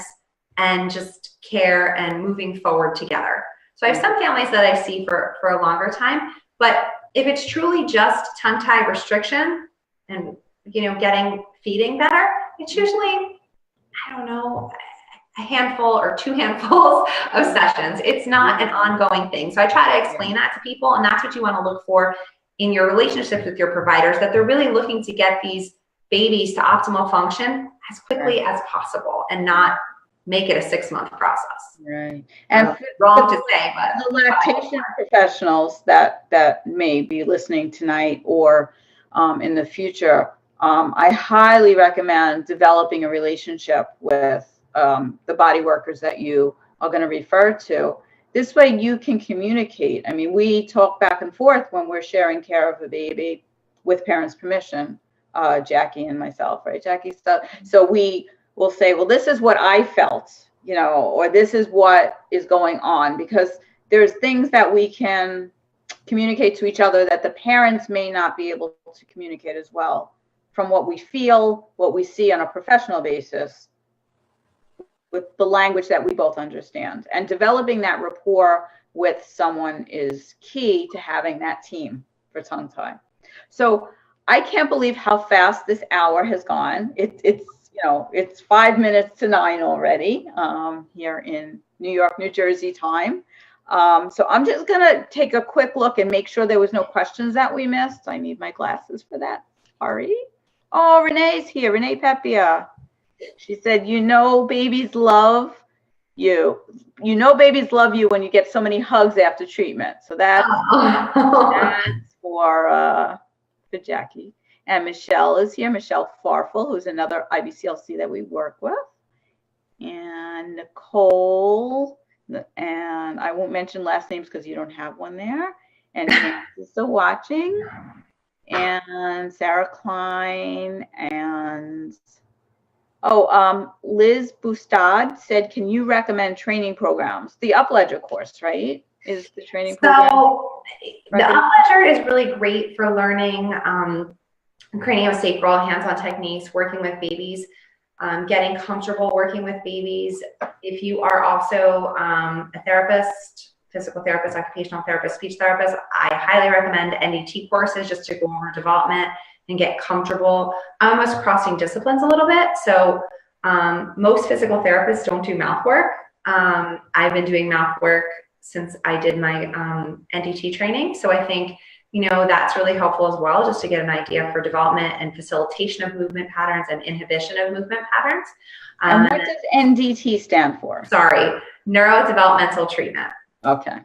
and just care and moving forward together. So I have some families that I see for a longer time, but if it's truly just tongue-tie restriction and, you know, feeding better, it's usually, I don't know, a handful or 2 handfuls of sessions. It's not an ongoing thing. So I try to explain that to people, and that's what you want to look for in your relationships with your providers, that they're really looking to get these babies to optimal function as quickly as possible and not make it a 6-month process. Right. And wrong to say, but the lactation professionals that may be listening tonight or in the future, I highly recommend developing a relationship with the body workers that you are going to refer to. This way you can communicate. I mean, we talk back and forth when we're sharing care of a baby with parents' permission, Jackie and myself, right, Jackie? So we will say, well, this is what I felt, you know, or this is what is going on, because there's things that we can communicate to each other that the parents may not be able to communicate as well, from what we feel, what we see on a professional basis, with the language that we both understand. And developing that rapport with someone is key to having that team for tongue tie. So I can't believe how fast this hour has gone. It's you know, it's 5 minutes to 9 already here in New York, New Jersey time. So I'm just gonna take a quick look and make sure there was no questions that we missed. I need my glasses for that. Sorry. Oh, Renee's here. Renee Pepia. She said, you know, babies love you. You know, babies love you when you get so many hugs after treatment. So that's for Jackie. And Michelle is here. Michelle Farfel, who's another IBCLC that we work with. And Nicole, and I won't mention last names because you don't have one there. And Nancy is still watching. And Sarah Klein and Liz Bustad said, can you recommend training programs? The Upledger course, right? Is the training program? So the Upledger is really great for learning craniosacral hands-on techniques, working with babies, getting comfortable working with babies. If you are also a therapist, physical therapist, occupational therapist, speech therapist, I highly recommend NDT courses just to go over development and get comfortable. I'm almost crossing disciplines a little bit. So most physical therapists don't do mouth work. I've been doing mouth work since I did my NDT training. So I think, you know, that's really helpful as well, just to get an idea for development and facilitation of movement patterns and inhibition of movement patterns. And what does NDT stand for? Sorry, neurodevelopmental treatment. Okay.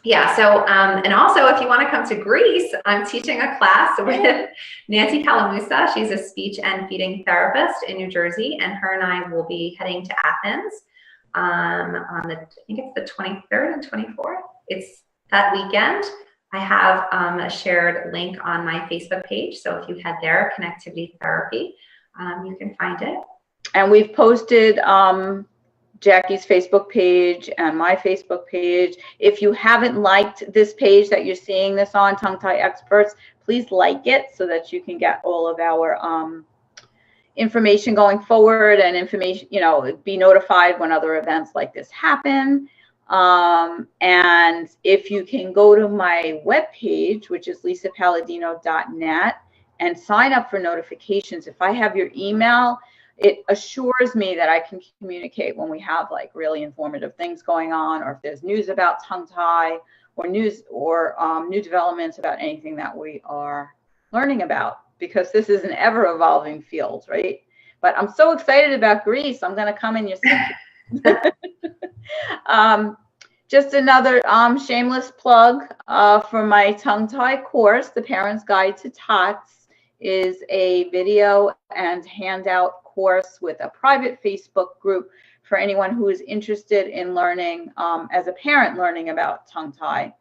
Yeah, so, and also if you want to come to Greece, I'm teaching a class with Nancy Kalamusa. She's a speech and feeding therapist in New Jersey, and her and I will be heading to Athens on the, I think it's the 23rd and 24th. It's that weekend. I have a shared link on my Facebook page. So if you head there, Connectivity Therapy, you can find it. And we've posted Jackie's Facebook page and my Facebook page. If you haven't liked this page that you're seeing this on, Tongue Tie Experts, please like it so that you can get all of our information going forward and information, be notified when other events like this happen. And if you can go to my webpage, which is lisapalladino.net, and sign up for notifications. If I have your email, it assures me that I can communicate when we have like really informative things going on, or if there's news about tongue tie, or news or new developments about anything that we are learning about, because this is an ever evolving field, right? But I'm so excited about Greece. I'm going to come in your city. Just another shameless plug for my tongue tie course. The Parent's Guide to Tots is a video and handout course with a private Facebook group for anyone who is interested in learning, as a parent, learning about tongue tie.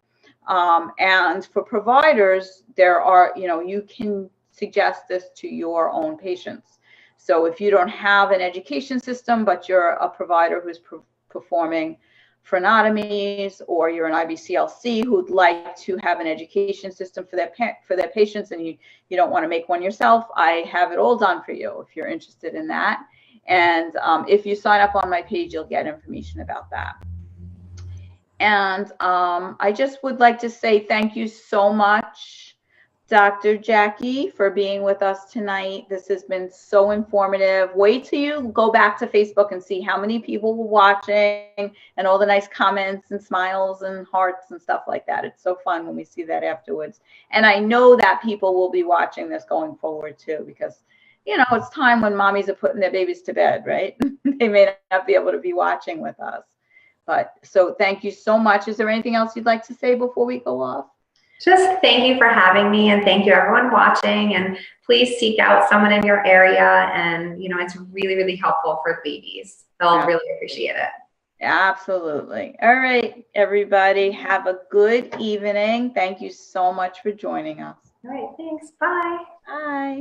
And for providers, there are, you can suggest this to your own patients. So if you don't have an education system, but you're a provider who's performing frenotomies, or you're an IBCLC who'd like to have an education system for their patients, and you don't want to make one yourself, I have it all done for you if you're interested in that. And if you sign up on my page, you'll get information about that. And I just would like to say thank you so much, Dr. Jackie, for being with us tonight. This has been so informative. Wait till you go back to Facebook and see how many people were watching, and all the nice comments and smiles and hearts and stuff like that. It's so fun when we see that afterwards. And I know that people will be watching this going forward too, because it's time when mommies are putting their babies to bed, right? They may not be able to be watching with us. But so thank you so much. Is there anything else you'd like to say before we go off? Just thank you for having me, and thank you everyone watching, and please seek out someone in your area, and it's really, really helpful for babies. They'll really appreciate it. Absolutely. All right, everybody, have a good evening. Thank you so much for joining us. All right, thanks. Bye. Bye.